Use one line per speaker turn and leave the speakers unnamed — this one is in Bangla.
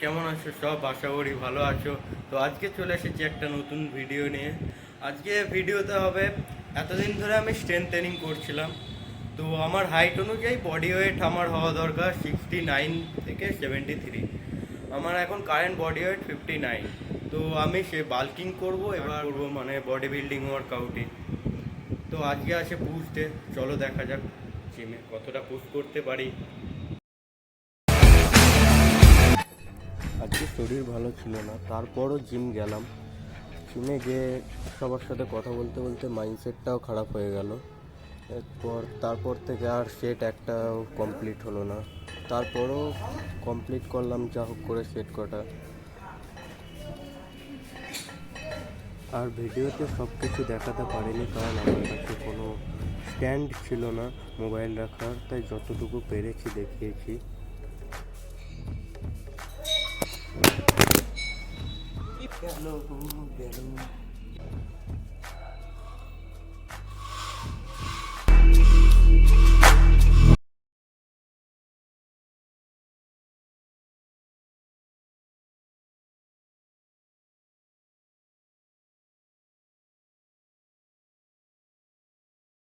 কেমন আছো সব? আশা করি ভালো আছো। তো আজকে চলে এসেছি একটা নতুন ভিডিও নিয়ে। আজকে ভিডিওতে হবে, এতদিন ধরে আমি স্ট্রেংথ ট্রেনিং করছিলাম। তো আমার হাইট অনুযায়ী বডি ওয়েট আমার হওয়া দরকার 69 থেকে 73। আমার এখন কারেন্ট বডি ওয়েট 59। তো আমি সে বাল্কিং করব, এবার করবো মানে বডি বিল্ডিং ওয়ার্কআউটে। তো আজকে আছে পুশ ডে, চলো দেখা যাক জিমে কতটা পুশ করতে পারি। আজকে শরীর ভালো ছিল না, তারপরও জিম গেলাম। জিমে গিয়ে সবার সাথে কথা বলতে বলতে মাইন্ডসেটটাও খারাপ হয়ে গেল। তারপর থেকে আর সেট একটাও কমপ্লিট হলো না। তারপরও কমপ্লিট করলাম যা হোক করে সেট কটা। আর ভিডিওতে সব কিছু দেখাতে পারিনি, কারণ আমার কাছে কোনো স্ট্যান্ড ছিল না মোবাইল রাখার, তাই যতটুকু পেরেছি দেখিয়েছি। গেল।